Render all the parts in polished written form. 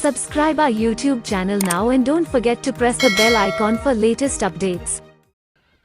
Subscribe our YouTube channel now and don't forget to press the bell icon for latest updates.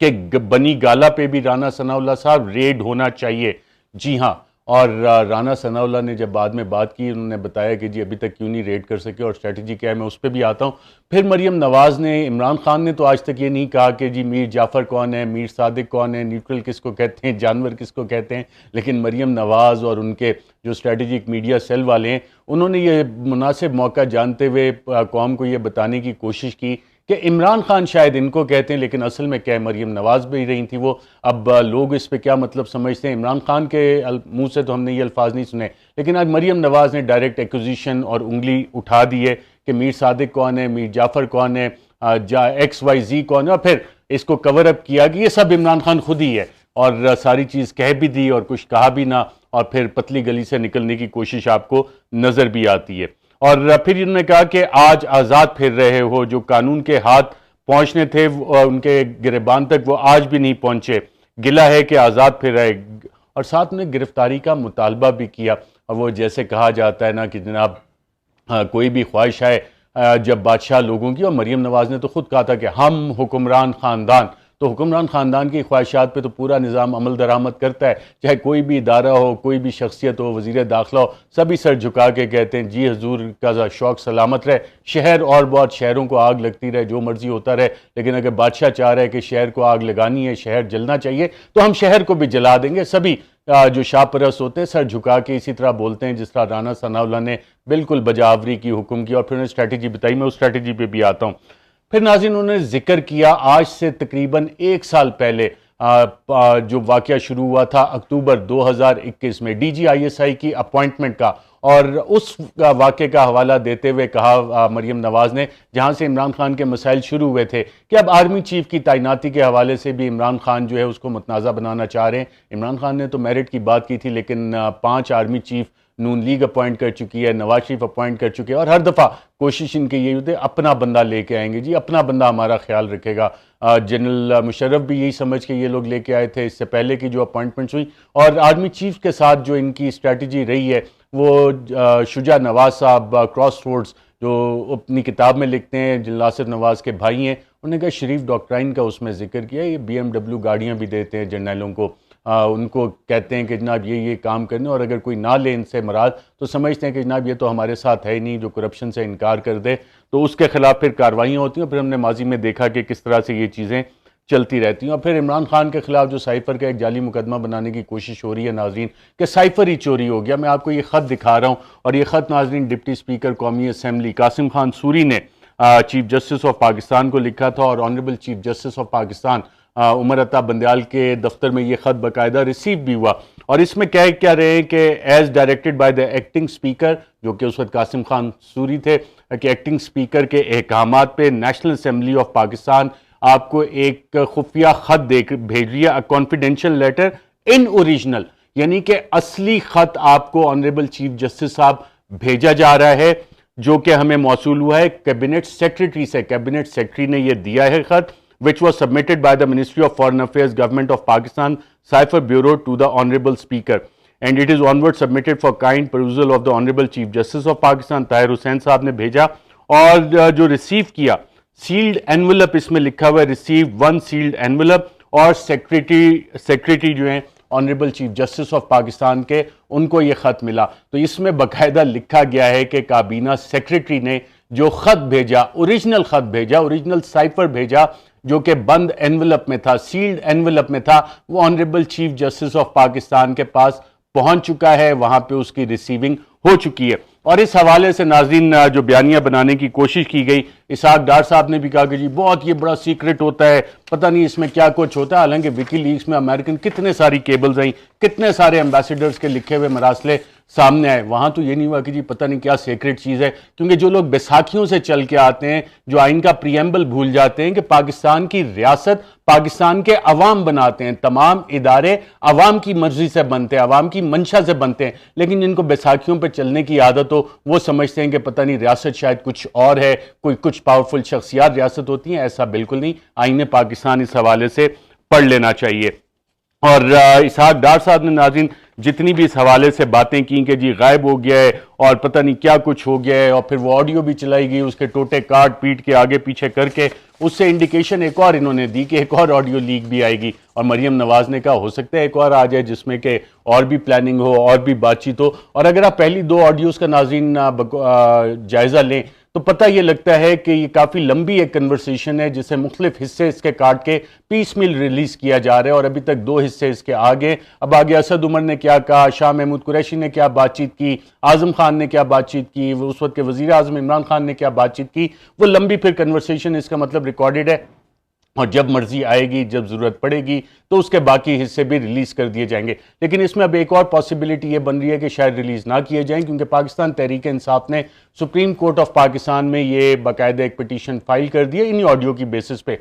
کہ بنی گالا پہ بھی رانا ثناء اللہ صاحب ریڈ ہونا چاہیے. جی ہاں، اور رانا ثناء اللہ نے جب بعد میں بات کی انہوں نے بتایا کہ جی ابھی تک کیوں نہیں ریڈ کر سکے اور اسٹریٹجی کیا ہے، میں اس پہ بھی آتا ہوں. پھر مریم نواز نے، عمران خان نے تو آج تک یہ نہیں کہا کہ جی میر جعفر کون ہے، میر صادق کون ہے، نیوٹرل کس کو کہتے ہیں، جانور کس کو کہتے ہیں. لیکن مریم نواز اور ان کے جو اسٹریٹجک میڈیا سیل والے ہیں انہوں نے یہ مناسب موقع جانتے ہوئے قوم کو یہ بتانے کی کوشش کی کہ عمران خان شاید ان کو کہتے ہیں لیکن اصل میں کیا ہے مریم نواز بھی رہی تھی وہ. اب لوگ اس پہ کیا مطلب سمجھتے ہیں، عمران خان کے منہ سے تو ہم نے یہ الفاظ نہیں سنے، لیکن آج مریم نواز نے ڈائریکٹ ایکوزیشن اور انگلی اٹھا دی ہے کہ میر صادق کون ہے، میر جعفر کون ہے، ایکس وائی زی کون ہے، اور پھر اس کو کور اپ کیا کہ یہ سب عمران خان خود ہی ہے، اور ساری چیز کہہ بھی دی اور کچھ کہا بھی نہ، اور پھر پتلی گلی سے نکلنے کی کوشش آپ کو نظر بھی آتی ہے. اور پھر انہوں نے کہا کہ آج آزاد پھر رہے ہو، جو قانون کے ہاتھ پہنچنے تھے ان کے گریبان تک وہ آج بھی نہیں پہنچے، گلا ہے کہ آزاد پھر رہے. اور ساتھ میں گرفتاری کا مطالبہ بھی کیا، اور وہ جیسے کہا جاتا ہے نا کہ جناب کوئی بھی خواہش ہے جب بادشاہ لوگوں کی، اور مریم نواز نے تو خود کہا تھا کہ ہم حکمران خاندان، تو حکمران خاندان کی خواہشات پہ تو پورا نظام عمل درآمد کرتا ہے، چاہے کوئی بھی ادارہ ہو، کوئی بھی شخصیت ہو، وزیر داخلہ ہو، سبھی سر جھکا کے کہتے ہیں جی حضور کا شوق سلامت رہے، شہر اور بہت شہروں کو آگ لگتی رہے، جو مرضی ہوتا رہے، لیکن اگر بادشاہ چاہ رہے کہ شہر کو آگ لگانی ہے، شہر جلنا چاہیے، تو ہم شہر کو بھی جلا دیں گے. سبھی جو شاہ پرست ہوتے ہیں سر جھکا کے اسی طرح بولتے ہیں جس طرح رانا ثناء اللہ نے بالکل بجاوری کی حکم کی، اور پھر انہیں اسٹریٹجی بتائی. میں اس اسٹریٹجی پہ بھی آتا ہوں. پھر ناظرین انہوں نے ذکر کیا آج سے تقریباً 1 سال پہلے جو واقعہ شروع ہوا تھا اکتوبر 2021 میں D G I S I کی اپوائنٹمنٹ کا، اور اس واقعے کا حوالہ دیتے ہوئے کہا مریم نواز نے، جہاں سے عمران خان کے مسائل شروع ہوئے تھے، کہ اب آرمی چیف کی تعیناتی کے حوالے سے بھی عمران خان جو ہے اس کو متنازع بنانا چاہ رہے ہیں. عمران خان نے تو میرٹ کی بات کی تھی، لیکن 5 آرمی چیف نون لیگ اپوائنٹ کر چکی ہے، نواز شریف اپوائنٹ کر چکے ہیں، اور ہر دفعہ کوشش ان کی یہی ہوتی ہے اپنا بندہ لے کے آئیں گے، جی اپنا بندہ ہمارا خیال رکھے گا. جنرل مشرف بھی یہی سمجھ کے یہ لوگ لے کے آئے تھے اس سے پہلے کی جو اپوائنٹمنٹس ہوئی. اور آرمی چیف کے ساتھ جو ان کی اسٹریٹجی رہی ہے وہ شجاع نواز صاحب کراس روڈز جو اپنی کتاب میں لکھتے ہیں، جنرل آصف نواز کے بھائی ہیں، انہوں نے کہا شریف ڈاکٹرائن کا اس میں ذکر کیا، یہ BMW گاڑیاں بھی دیتے ہیں جرنیلوں کو، ان کو کہتے ہیں کہ جناب یہ کام کرنے، اور اگر کوئی نہ لے ان سے مراد تو سمجھتے ہیں کہ جناب یہ تو ہمارے ساتھ ہے ہی نہیں، جو کرپشن سے انکار کر دے تو اس کے خلاف پھر کاروائیاں ہوتی ہیں. پھر ہم نے ماضی میں دیکھا کہ کس طرح سے یہ چیزیں چلتی رہتی ہیں. اور پھر عمران خان کے خلاف جو سائفر کا ایک جعلی مقدمہ بنانے کی کوشش ہو رہی ہے ناظرین، کہ سائفر ہی چوری ہو گیا. میں آپ کو یہ خط دکھا رہا ہوں، اور یہ خط ناظرین ڈپٹی اسپیکر قومی اسمبلی قاسم خان سوری نے چیف جسٹس آف پاکستان کو لکھا تھا، اور honourable chief justice of Pakistan Umar Ata Bandial کے دفتر میں یہ خط باقاعدہ ریسیو بھی ہوا. اور اس میں کیا رہے ہیں کہ as directed by the acting speaker, جو کہ اس وقت قاسم خان سوری تھے، کہ ایکٹنگ اسپیکر کے احکامات پہ نیشنل اسمبلی آف پاکستان آپ کو ایک خفیہ خط بھیج رہی ہے، کانفیڈینشیل لیٹر ان اوریجنل، یعنی کہ اصلی خط آپ کو آنریبل چیف جسٹس صاحب بھیجا جا رہا ہے، جو کہ ہمیں موصول ہوا ہے کیبنٹ سیکریٹری سے. کیبنٹ سیکریٹری نے یہ دیا ہے خط، which was submitted by the Ministry of Foreign Affairs, Government of Pakistan, Cypher Bureau to the Honorable Speaker. And it is onward submitted for kind perusal of the Honorable Chief Justice of Pakistan, Tahir حسین صاحب نے بھیجا. اور جو receive کیا salad envelope, اس میں لکھا ہوا ہے ریسیو 1 سیلڈ انویلپ، اور سیکریٹری جو ہیں honourable chief justice of Pakistan کے، ان کو یہ خط ملا. تو اس میں باقاعدہ لکھا گیا ہے کہ کابینہ سیکریٹری نے جو خط بھیجا، اوریجنل خط بھیجا، اوریجنل سائفر بھیجا، جو کہ بند انویلپ میں تھا، سیلڈ انویلپ میں تھا، وہ honourable chief justice of Pakistan کے پاس پہنچ چکا ہے، وہاں پہ اس کی ریسیونگ ہو چکی ہے. اور اس حوالے سے ناظرین جو بیانیہ بنانے کی کوشش کی گئی، اسحاق ڈار صاحب نے بھی کہا کہ جی بہت یہ بڑا سیکرٹ ہوتا ہے، پتہ نہیں اس میں کیا کچھ ہوتا ہے. حالانکہ وکی لیکس میں امریکن کتنے ساری کیبلز آئیں، کتنے سارے ایمبیسیڈرز کے لکھے ہوئے مراسلے سامنے آئے، وہاں تو یہ نہیں ہوا کہ جی پتہ نہیں کیا سیکرٹ چیز ہے. کیونکہ جو لوگ بیساکھیوں سے چل کے آتے ہیں، جو آئین کا پریمبل بھول جاتے ہیں کہ پاکستان کی ریاست پاکستان کے عوام بناتے ہیں، تمام ادارے عوام کی مرضی سے بنتے ہیں، عوام کی منشا سے بنتے ہیں، لیکن جن کو بیساکھیوں پہ چلنے کی عادت ہو وہ سمجھتے ہیں کہ پتہ نہیں ریاست شاید کچھ اور ہے، کچھ پاورفل شخصیات ریاست ہوتی ہیں. ایسا بالکل نہیں، آئین پاکستان اس حوالے سے پڑھ لینا چاہیے. اور اسحاق ڈار صاحب نے ناظرین جتنی بھی اس حوالے سے باتیں کی کہ جی غائب ہو گیا ہے اور پتہ نہیں کیا کچھ ہو گیا ہے، اور پھر وہ آڈیو بھی چلائی گئی اس کے ٹوٹے کاٹ پیٹ کے آگے پیچھے کر کے، اس سے انڈیکیشن ایک اور انہوں نے دی کہ ایک اور آڈیو لیک بھی آئے گی، اور مریم نواز نے کہا ہو سکتا ہے ایک اور آ جائے جس میں کہ اور بھی پلاننگ ہو اور بھی بات چیت ہو۔ اور اگر آپ پہلی دو آڈیوز کا ناظرین جائزہ لیں تو پتہ یہ لگتا ہے کہ یہ کافی لمبی ایک کنورسیشن ہے جسے مختلف حصے اس کے کاٹ کے پیس میل ریلیز کیا جا رہا ہے، اور ابھی تک دو حصے اس کے آگے۔ اب آگے اسد عمر نے کیا کہا، شاہ محمود قریشی نے کیا بات چیت کی، اعظم خان نے کیا بات چیت کی، اس وقت کے وزیر اعظم عمران خان نے کیا بات چیت کی، وہ لمبی پھر کنورسیشن اس کا مطلب ریکارڈڈ ہے، اور جب مرضی آئے گی، جب ضرورت پڑے گی تو اس کے باقی حصے بھی ریلیز کر دیے جائیں گے۔ لیکن اس میں اب ایک اور پاسبلٹی یہ بن رہی ہے کہ شاید ریلیز نہ کیے جائیں، کیونکہ پاکستان تحریک انصاف نے سپریم کورٹ آف پاکستان میں یہ باقاعدہ ایک پٹیشن فائل کر دی ہے انہی آڈیو کی بیسس پہ،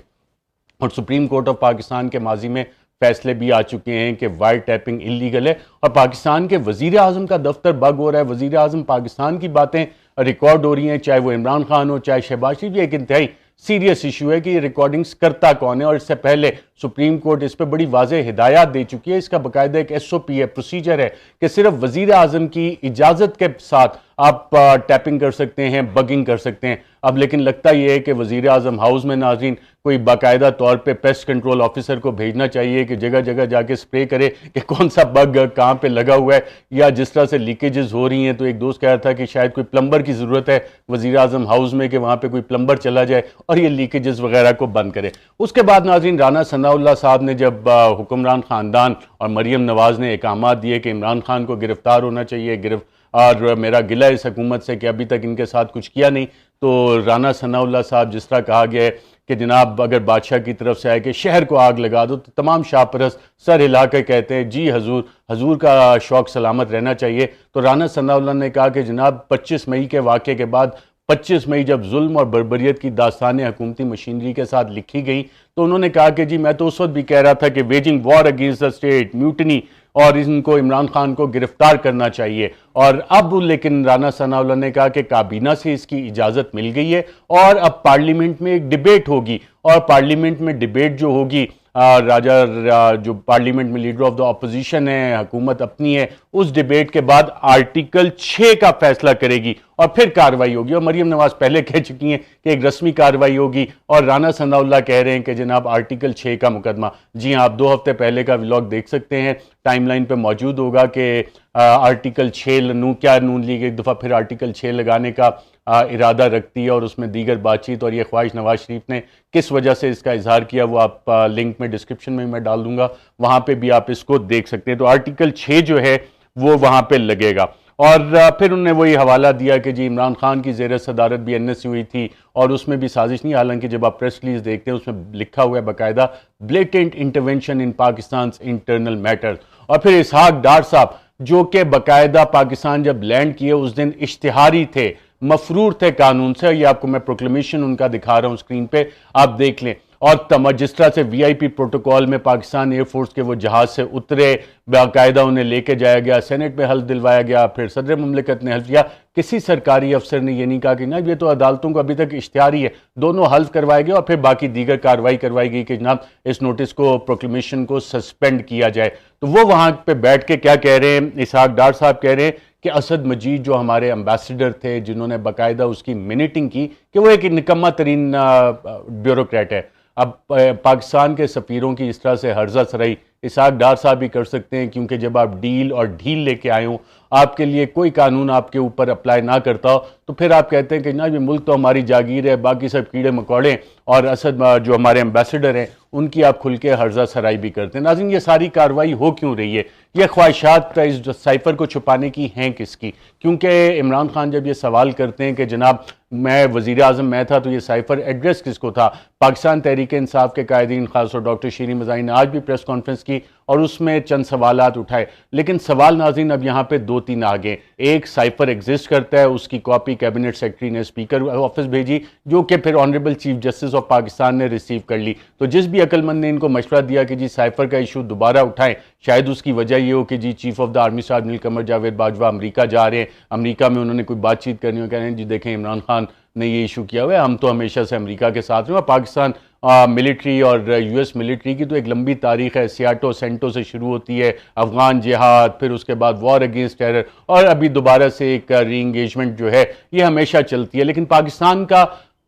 اور سپریم کورٹ آف پاکستان کے ماضی میں فیصلے بھی آ چکے ہیں کہ وائر ٹیپنگ انلیگل ہے، اور پاکستان کے وزیر اعظم کا دفتر بگ ہو رہا ہے، وزیر اعظم پاکستان کی باتیں ریکارڈ ہو رہی ہیں، چاہے وہ عمران خان ہو چاہے شہباز شریف۔ یہ ایک انتہائی سیریس ایشو ہے کہ یہ ریکارڈنگز کرتا کون ہے، اور اس سے پہلے سپریم کورٹ اس پہ بڑی واضح ہدایات دے چکی ہے۔ اس کا باقاعدہ ایک ایس او پی ہے، پروسیجر ہے کہ صرف وزیر اعظم کی اجازت کے ساتھ آپ ٹیپنگ کر سکتے ہیں، بگنگ کر سکتے ہیں۔ اب لیکن لگتا یہ ہے کہ وزیر اعظم ہاؤس میں ناظرین کوئی باقاعدہ طور پہ پیسٹ کنٹرول آفیسر کو بھیجنا چاہیے کہ جگہ جگہ جا کے سپرے کرے کہ کون سا بگ کہاں پہ لگا ہوا ہے، یا جس طرح سے لیکیجز ہو رہی ہیں تو ایک دوست کہہ رہا تھا کہ شاید کوئی پلمبر کی ضرورت ہے وزیر اعظم ہاؤس میں کہ وہاں پہ کوئی پلمبر چلا جائے اور یہ لیکیجز وغیرہ کو بند کرے۔ اس کے بعد ناظرین رانا ثناء اللہ صاحب نے جب حکمران خاندان اور مریم نواز نے احکامات دیے کہ عمران خان کو گرفتار ہونا چاہیے، اور میرا گلہ اس حکومت سے کہ ابھی تک ان کے ساتھ کچھ کیا نہیں، تو رانا ثناء اللہ صاحب جس طرح کہا گیا ہے کہ جناب اگر بادشاہ کی طرف سے آئے کہ شہر کو آگ لگا دو، تو تمام شاہ پرست سر ہلا کے کہتے ہیں جی حضور، حضور کا شوق سلامت رہنا چاہیے۔ تو رانا ثناء اللہ نے کہا کہ جناب 25 مئی کے واقعے کے بعد 25 مئی جب ظلم اور بربریت کی داستانیں حکومتی مشینری کے ساتھ لکھی گئی تو انہوں نے کہا کہ جی میں تو اس وقت بھی کہہ رہا تھا کہ waging war against the state, mutiny, اور ان کو عمران خان کو گرفتار کرنا چاہیے۔ اور اب لیکن رانا ثناء اللہ نے کہا کہ کابینہ سے اس کی اجازت مل گئی ہے، اور اب پارلیمنٹ میں ایک ڈیبیٹ ہوگی، اور پارلیمنٹ میں ڈیبیٹ جو ہوگی جو پارلیمنٹ میں لیڈر آف دا اپوزیشن ہے، حکومت اپنی ہے، اس ڈیبیٹ کے بعد آرٹیکل 6 کا فیصلہ کرے گی اور پھر کارروائی ہوگی۔ اور مریم نواز پہلے کہہ چکی ہیں کہ ایک رسمی کارروائی ہوگی، اور رانا ثناء اللہ کہہ رہے ہیں کہ جناب آرٹیکل 6 کا مقدمہ۔ جی ہاں، آپ 2 ہفتے پہلے کا ولاگ دیکھ سکتے ہیں، ٹائم لائن پہ موجود ہوگا کہ آرٹیکل 6 کیا نون لیگ ایک دفعہ پھر آرٹیکل 6 لگانے کا ارادہ رکھتی ہے، اور اس میں دیگر بات چیت اور یہ خواہش نواز شریف نے کس وجہ سے اس کا اظہار کیا وہ آپ لنک میں ڈسکرپشن میں ڈال دوں گا، وہاں پہ بھی آپ اس کو دیکھ سکتے ہیں۔ تو آرٹیکل 6 جو ہے وہ وہاں پہ لگے گا، اور پھر انہوں نے وہی حوالہ دیا کہ جی عمران خان کی زیر صدارت بھی این ایس سی ہوئی تھی اور اس میں بھی سازش نہیں، حالانکہ جب آپ پریس ریلیز دیکھتے ہیں اس میں لکھا ہوا ہے باقاعدہ بلیٹنٹ انٹرونشن ان پاکستان's انٹرنل میٹرز۔ اور پھر اسحاق ڈار صاحب جو کہ باقاعدہ پاکستان جب لینڈ کیے اس دن اشتہاری تھے، مفرور تھے قانون سے، یہ آپ کو میں پروکلیمیشن ان کا دکھا رہا ہوں اسکرین پہ، آپ دیکھ لیں۔ اور جس طرح سے وی آئی پی پروٹوکول میں پاکستان ایئر فورس کے وہ جہاز سے اترے، باقاعدہ انہیں لے کے جایا گیا، سینٹ میں حلف دلوایا گیا، پھر صدر مملکت نے حلف کیا، کسی سرکاری افسر نے یہ نہیں کہا کہ جناب یہ تو عدالتوں کو ابھی تک اشتہاری ہے، دونوں حلف کروائے گئے اور پھر باقی دیگر کارروائی کروائی گئی کہ جناب اس نوٹس کو، پروکلیمیشن کو سسپینڈ کیا جائے۔ تو وہ وہاں پہ بیٹھ کے کیا کہہ رہے ہیں، اسحاق ڈار صاحب کہہ رہے ہیں کہ اسد مجید جو ہمارے امبیسڈر تھے جنہوں نے باقاعدہ اس کی منیٹنگ کی، کہ وہ ایک نکمہ ترین بیوروکریٹ ہے۔ اب پاکستان کے سفیروں کی اس طرح سے ہرزہ سرائی اسحاق ڈار صاحب بھی کر سکتے ہیں، کیونکہ جب آپ ڈیل اور ڈھیل لے کے آئے ہوں، آپ کے لیے کوئی قانون آپ کے اوپر اپلائی نہ کرتا ہو، تو پھر آپ کہتے ہیں کہ جناب یہ ملک تو ہماری جاگیر ہے، باقی سب کیڑے مکوڑے، اور اسد جو ہمارے امبیسڈر ہیں ان کی آپ کھل کے ہرزہ سرائی بھی کرتے ہیں۔ ناظرین یہ ساری کارروائی ہو کیوں رہی ہے؟ یہ خواہشات اس سائفر کو چھپانے کی ہیں کس کی؟ کیونکہ عمران خان جب یہ سوال کرتے ہیں کہ جناب میں وزیر اعظم میں تھا تو یہ سائفر ایڈریس کس کو تھا، پاکستان تحریک انصاف کے قائدین خاص طور ڈاکٹر شیریں مزاری نے آج بھی پریس کانفرنس کی اور اس میں چند سوالات اٹھائے، لیکن سوال ناظرین اب یہاں پہ 2-3 آگے۔ ایک سائفر ایگزسٹ کرتا ہے، اس کی کاپی کیبنٹ سیکرٹری نے اسپیکر آفس بھیجی، جو کہ پھر honourable chief justice of Pakistan نے ریسیو کر لی۔ تو جس بھی عقل مند نے ان کو مشورہ دیا کہ جی سائفر کا ایشو دوبارہ اٹھائیں، شاید اس کی وجہ یہ ہو کہ جی chief of the army staff نیل قمر جاوید باجوہ امریکہ جا رہے ہیں، امریکہ میں انہوں نے کوئی بات چیت کرنی ہو، کہہ رہے ہیں جی دیکھیں عمران خان نے یہ ایشو کیا ہوا ہے. ہم تو ہمیشہ سے امریکہ کے ساتھ ہیں, اور پاکستان ملٹری اور یو ایس ملٹری کی تو ایک لمبی تاریخ ہے. سیاٹو سینٹو سے شروع ہوتی ہے افغان جہاد, پھر اس کے بعد وار اگینسٹ ٹیرر, اور ابھی دوبارہ سے ایک ری انگیجمنٹ جو ہے یہ ہمیشہ چلتی ہے. لیکن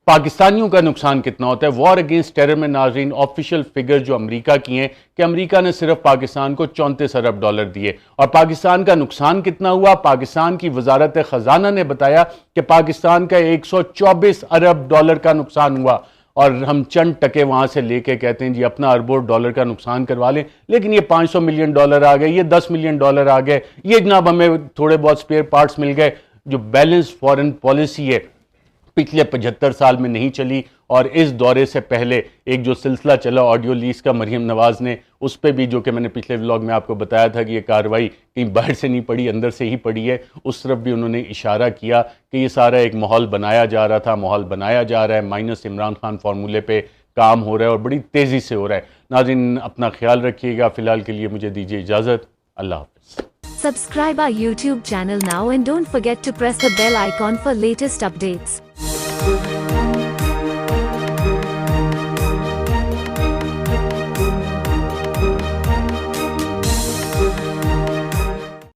پاکستانیوں کا نقصان کتنا ہوتا ہے وار اگینسٹ ٹیرر میں؟ ناظرین, آفیشیل فگر جو امریکہ کی ہیں کہ امریکہ نے صرف پاکستان کو $34 ارب دیے. اور پاکستان کا نقصان کتنا ہوا؟ پاکستان کی وزارت خزانہ نے بتایا کہ پاکستان کا $124 ارب کا نقصان ہوا, اور ہم چند ٹکے وہاں سے لے کے کہتے ہیں جی اپنا اربوں ڈالر کا نقصان کروا لیں. لیکن یہ $500 ملین آ گئے, یہ $10 ملین آ گئے, یہ جناب ہمیں تھوڑے بہت سپیئر پارٹس مل گئے. جو بیلنس فورن پالیسی ہے پچھلے 75 سال میں نہیں چلی. اور اس دورے سے پہلے ایک جو سلسلہ چلا آڈیو لیز کا مریم نواز نے, اس پہ بھی, جو کہ میں نے پچھلے ولاگ میں آپ کو بتایا تھا کہ یہ کارروائی کہیں باہر سے نہیں پڑی, اندر سے ہی پڑی ہے, اس طرف بھی انہوں نے اشارہ کیا کہ یہ سارا ایک ماحول بنایا جا رہا تھا, ماحول بنایا جا رہا ہے, مائنس عمران خان فارمولے پہ کام ہو رہا ہے اور بڑی تیزی سے ہو رہا ہے. ناظرین اپنا خیال رکھیے گا, فی الحال کے لیے مجھے دیجیے اجازت. اللہ حافظ. Subscribe our YouTube channel now and don't forget to press the bell icon for latest updates.